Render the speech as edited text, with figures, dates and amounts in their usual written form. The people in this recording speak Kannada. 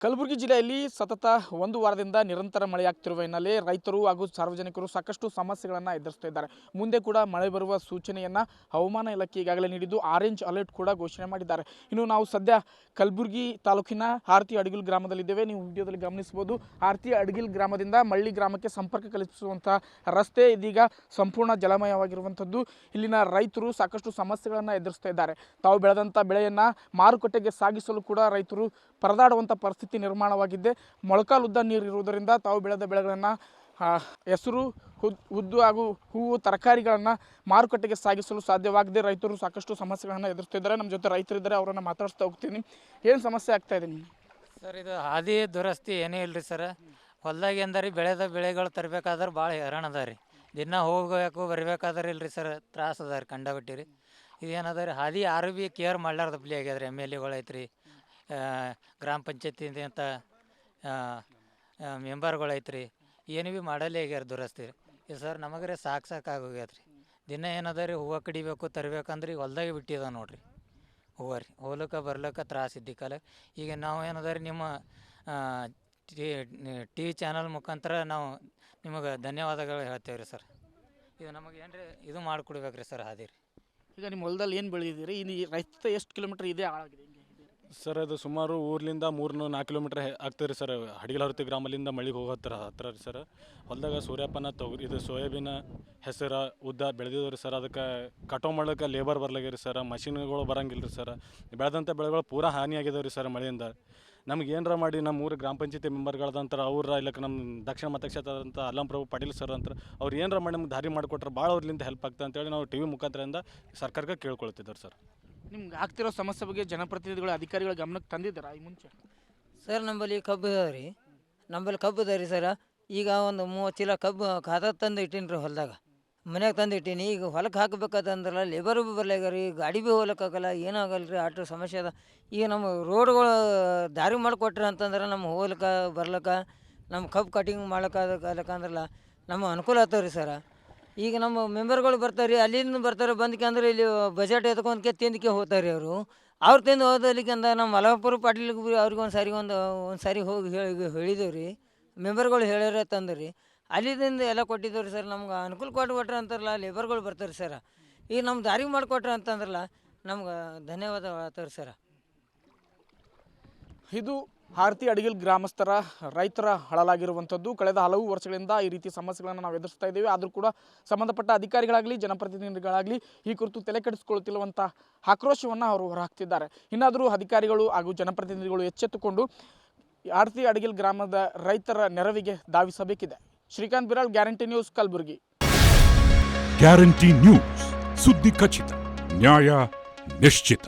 ಕಲಬುರಗಿ ಜಿಲ್ಲೆಯಲ್ಲಿ ಸತತ ಒಂದು ವಾರದಿಂದ ನಿರಂತರ ಮಳೆಯಾಗ್ತಿರುವ ಹಿನ್ನೆಲೆ ರೈತರು ಹಾಗೂ ಸಾರ್ವಜನಿಕರು ಸಾಕಷ್ಟು ಸಮಸ್ಯೆಗಳನ್ನು ಎದುರಿಸುತ್ತಿದ್ದಾರೆ. ಮುಂದೆ ಕೂಡ ಮಳೆ ಬರುವ ಸೂಚನೆಯನ್ನು ಹವಾಮಾನ ಇಲಾಖೆ ಈಗಾಗಲೇ ನೀಡಿದ್ದು ಆರೆಂಜ್ ಅಲರ್ಟ್ ಕೂಡ ಘೋಷಣೆ ಮಾಡಿದ್ದಾರೆ. ಇನ್ನು ನಾವು ಸದ್ಯ ಕಲಬುರಗಿ ತಾಲೂಕಿನ ಆರ್ತಿ ಅಡಗಿಲ್ ಗ್ರಾಮದಲ್ಲಿದ್ದೇವೆ. ನೀವು ವಿಡಿಯೋದಲ್ಲಿ ಗಮನಿಸಬಹುದು, ಆರ್ತಿ ಅಡಗಿಲ್ ಗ್ರಾಮದಿಂದ ಮಳ್ಳಿ ಗ್ರಾಮಕ್ಕೆ ಸಂಪರ್ಕ ಕಲ್ಪಿಸುವಂಥ ರಸ್ತೆ ಇದೀಗ ಸಂಪೂರ್ಣ ಜಲಮಯವಾಗಿರುವಂಥದ್ದು. ಇಲ್ಲಿನ ರೈತರು ಸಾಕಷ್ಟು ಸಮಸ್ಯೆಗಳನ್ನು ಎದುರಿಸ್ತಾ ಇದ್ದಾರೆ. ತಾವು ಬೆಳೆದಂಥ ಬೆಳೆಯನ್ನು ಮಾರುಕಟ್ಟೆಗೆ ಸಾಗಿಸಲು ಕೂಡ ರೈತರು ಪರದಾಡುವಂಥ ಪರಿಸ್ಥಿತಿ ನಿರ್ಮಾಣವಾಗಿದ್ದೆ. ಮೊಳಕಾಲುದ್ದ ನೀರು ಇರುವುದರಿಂದ ತಾವು ಬೆಳೆದ ಬೆಳೆಗಳನ್ನು ಹೆಸರು, ಉದ್ದು ಹಾಗೂ ಹೂವು ತರಕಾರಿಗಳನ್ನು ಮಾರುಕಟ್ಟೆಗೆ ಸಾಗಿಸಲು ಸಾಧ್ಯವಾಗದೆ ರೈತರು ಸಾಕಷ್ಟು ಸಮಸ್ಯೆಗಳನ್ನು ಎದುರಿಸ್ತಿದ್ದಾರೆ. ನಮ್ಮ ಜೊತೆ ರೈತರಿದ್ದಾರೆ, ಅವರನ್ನು ಮಾತಾಡಿಸ್ತಾ ಹೋಗ್ತೀನಿ. ಏನು ಸಮಸ್ಯೆ ಆಗ್ತಾ ಇದೆ ನಿಮಗೆ? ಸರ್, ಇದು ಹಾದಿ ದುರಸ್ತಿ ಏನೂ ಇಲ್ಲ ರೀ ಸರ್. ಹೊಲ್ದಾಗ ಎಂದರೆ ಬೆಳೆದ ಬೆಳೆಗಳು ತರಬೇಕಾದ್ರೆ ಭಾಳ ಹೈರಾಣ ಅದ ರೀ. ದಿನ ಹೋಗಬೇಕು ಬರಬೇಕಾದ್ರೆ ಇಲ್ರಿ ಸರ್, ತ್ರಾಸ ಅದ ರೀ, ಕಂಡಬಿಟ್ಟು ರೀ. ಇದೇನದ ರೀ, ಹಾದಿ ಯಾರು ಭೀ ಕೇರ್ ಮಾಡ್ಲಾರ್ದಪ್ಲಿ ಆಗ್ಯದ ರೀ. MLA ಐತ್ರಿ, ಗ್ರಾಮ ಪಂಚಾಯತಿಂದ ಅಂತ ಮೆಂಬರ್ಗಳು ಐತ್ರಿ, ಏನು ಭೀ ಮಾಡಲ್ಲೇ ಆಗ್ಯಾರ ದುರಸ್ತಿ ರೀ. ಇದು ಸರ್ ನಮಗೆ ರೀ ಸಾಕಾಗೋಗ್ಯದ ರೀ. ದಿನ ಏನದ ರೀ, ಹೂವು ಕಡಿಬೇಕು ತರಬೇಕಂದ್ರೆ ಈಗ ಹೊಲ್ದಾಗೆ ಬಿಟ್ಟಿದ ನೋಡ್ರಿ ಹೂವು ರೀ. ಹೋಗ್ಲಿಕ್ಕೆ ಬರ್ಲಿಕ್ಕೆ ತ್ರಾಸ ಇದ್ದ ಕಾಲ. ಈಗ ನಾವು ಏನದ ರೀ, ನಿಮ್ಮ TV ಚಾನಲ್ ಮುಖಾಂತರ ನಾವು ನಿಮಗೆ ಧನ್ಯವಾದಗಳು ಹೇಳ್ತೇವೆ ರೀ ಸರ್. ಇದು ನಮಗೆ ಏನು ರೀ ಇದು ಮಾಡಿಕೊಡ್ಬೇಕು ರೀ ಸರ್ ಹಾದಿ ರೀ. ಈಗ ನಿಮ್ಮ ಹೊಲದಲ್ಲಿ ಏನು ಬೆಳೆದಿದ್ದೀರಿ? ಇನ್ನು ರಸ್ತೆ ಎಷ್ಟು ಕಿಲೋಮೀಟರ್ ಇದೆ ಆಗಿದೆ? ಸರ್, ಅದು ಸುಮಾರು ಊರ್ಲಿಂದ 3-4 ಕಿಲೋಮೀಟ್ರ್ ಆಗ್ತದೆ ರೀ ಸರ್. ಹಡಗಿಲಹರ್ತಿ ಗ್ರಾಮದಿಂದ ಮಳ್ಳಿಗೆ ಹೋಗೋ ಹತ್ರ ರೀ ಸರ್. ಹೊಲ್ದಾಗ ಸೂರ್ಯಪಾನ ತೊಗರಿ ಇದು ಸೋಯಾಬೀನ ಹೆಸರು ಉದ್ದ ಬೆಳೆದಿದ್ವು ರೀ ಸರ್. ಅದಕ್ಕೆ ಕಟಾವು ಮಾಡ್ಲಿಕ್ಕೆ ಲೇಬರ್ ಬರ್ಲಾಗ್ಯಾರ ಸರ್. ಮಷಿನ್ಗಳು ಬರಂಗಿಲ್ಲ ರೀ ಸರ್. ಬೆಳೆದಂಥ ಬೆಳೆಗಳು ಪೂರಾ ಹಾನಿಯಾಗಿದ್ದಾವೆ ರೀ ಸರ್ ಮಳೆಯಿಂದ. ನಮ್ಗೆ ಏನಾರ ಮಾಡಿ ನಮ್ಮ ಊರು ಗ್ರಾಮ ಪಂಚಾಯತಿ ಮೆಂಬರ್ಗಳದಂತಾರೆ ಅವ್ರ ಇಲ್ಲಕ್ಕೆ ನಮ್ಮ ದಕ್ಷಿಣ ಮತಕ್ಷೇತ್ರ ಅಂತ ಅಲ್ಲಂಪ್ರಭು ಪಾಟೀಲ್ ಸರ್ ಅಂತಾರೆ. ಅವ್ರು ಏನಾರ ಮಾಡಿ ನಮ್ಗೆ ದಾರಿ ಮಾಡಿಕೊಟ್ರೆ ಭಾಳ ಅವ್ರಲಿಂದ ಹೆಲ್ಪ್ ಆಗ್ತದೆ ಅಂತೇಳಿ ನಾವು TV ಮುಖಾಂತರದಿಂದ ಸರ್ಕಾರಕ್ಕೆ ಕೇಳ್ಕೊಳ್ತಿದ್ದಾರೆ ಸರ್. ನಿಮ್ಗೆ ಆಗ್ತಿರೋ ಸಮಸ್ಯೆ ಬಗ್ಗೆ ಜನಪ್ರತಿನಿಧಿಗಳು ಅಧಿಕಾರಿಗಳ ಗಮನಕ್ಕೆ ತಂದಿದ್ದಾರಾ ಈ ಮುಂಚೆ? ಸರ್, ನಂಬಲ್ಲಿ ಕಬ್ಬು ಅದ ರೀ. ಕಬ್ಬು ಅದ ರೀ ಸರ್. ಈಗ ಒಂದು 30 ಚೀಲ ಕಬ್ಬು ಖಾತಾ ತಂದು ಇಟ್ಟೀನಿ ರೀ ಹೊಲ್ದಾಗ. ಮನ್ಯಾಗ ತಂದು ಇಟ್ಟೀನಿ. ಈಗ ಹೊಲಕ್ಕೆ ಹಾಕಬೇಕಾದಂದ್ರಲ್ಲ ಲೇಬರ್ ಭೀ ಬರ್ಲಾಗ್ಯಾರ ರೀ, ಗಾಡಿ ಭೀ ಹೋಗ್ಲಿಕ್ಕಾಗಲ್ಲ, ಏನೂ ಆಗಲ್ಲ ರೀ, ಆಟೋ ಸಮಸ್ಯೆ ಅದ. ಈಗ ನಮ್ಮ ರೋಡ್ಗಳು ದಾರಿ ಮಾಡಿಕೊಟ್ರಿ ಅಂತಂದ್ರೆ ನಮ್ಮ ಹೋಗ್ಲಿಕ್ಕೆ ಬರ್ಲಿಕ್ಕೆ, ನಮ್ಮ ಕಬ್ಬು ಕಟಿಂಗ್ ಮಾಡ್ಲಿಕ್ಕೆ ಅಂದ್ರಲ್ಲ ನಮ್ಮ ಅನುಕೂಲ ಆಗ್ತವೆ ರೀ ಸರ. ಈಗ ನಮ್ಮ ಮೆಂಬರ್ಗಳು ಬರ್ತಾರೆ ರೀ, ಅಲ್ಲಿಂದ ಬರ್ತಾರೆ, ಬಂದಕ್ಕೆ ಅಂದ್ರೆ ಇಲ್ಲಿ ಬಜೆಟ್ ಎತ್ಕೊಂಡ್ಕೆ ತಿಂದಕ್ಕೆ ಹೋಗ್ತಾರೆ ರೀ ಅವರು. ಅವ್ರು ತಿಂದು ಹೋದಲಿಕ್ಕೆ ಅಂದ ನಮ್ಮ ಮಲಗಪುರ ಪಾಟೀಲ್ಗೆ ಭೀ ಅವ್ರಿಗೆ ಒಂದು ಸಾರಿ ಹೋಗಿ ಹೇಳಿದೇವೆ ರೀ. ಮೆಂಬರ್ಗಳು ಹೇಳ್ಯಾರ ತಂದು ರೀ, ಅಲ್ಲಿಂದ ಎಲ್ಲ ಕೊಟ್ಟಿದ್ದೇವೆ ರೀ ಸರ್. ನಮ್ಗೆ ಅನುಕೂಲ ಕೊಟ್ರೆ ಅಂತಾರಲ್ಲ ಲೇಬರ್ಗಳು ಬರ್ತಾರೆ ಸರ. ಈಗ ನಮ್ಮ ದಾರಿ ಮಾಡಿಕೊಟ್ರೆ ಅಂತಂದ್ರಲ್ಲ ನಮ್ಗೆ ಧನ್ಯವಾದ ಹೇಳ್ತಾರೆ ಸರ. ಇದು ಆರ್ತಿ ಅಡಗಿಲ್ ಗ್ರಾಮಸ್ಥರ ರೈತರ ಅಳಲಾಗಿರುವಂಥದ್ದು. ಕಳೆದ ಹಲವು ವರ್ಷಗಳಿಂದ ಈ ರೀತಿ ಸಮಸ್ಯೆಗಳನ್ನು ನಾವು ಎದುರಿಸ್ತಾ ಇದ್ದೇವೆ. ಆದರೂ ಕೂಡ ಸಂಬಂಧಪಟ್ಟ ಅಧಿಕಾರಿಗಳಾಗಲಿ ಜನಪ್ರತಿನಿಧಿಗಳಾಗಲಿ ಈ ಕುರಿತು ತಲೆ ಕೆಡಿಸ್ಕೊಳ್ತಿರುವಂಥ ಆಕ್ರೋಶವನ್ನು ಅವರು ಹೊರಹಾಕ್ತಿದ್ದಾರೆ. ಇನ್ನಾದರೂ ಅಧಿಕಾರಿಗಳು ಹಾಗೂ ಜನಪ್ರತಿನಿಧಿಗಳು ಎಚ್ಚೆತ್ತುಕೊಂಡು ಆರ್ತಿ ಅಡಗಿಲ್ ಗ್ರಾಮದ ರೈತರ ನೆರವಿಗೆ ಧಾವಿಸಬೇಕಿದೆ. Srikanth Biral, guarantee news, Kalaburagi. Guarantee news, ಸುದ್ದಿ ಖಚಿತ, ನ್ಯಾಯ ನಿಶ್ಚಿತ.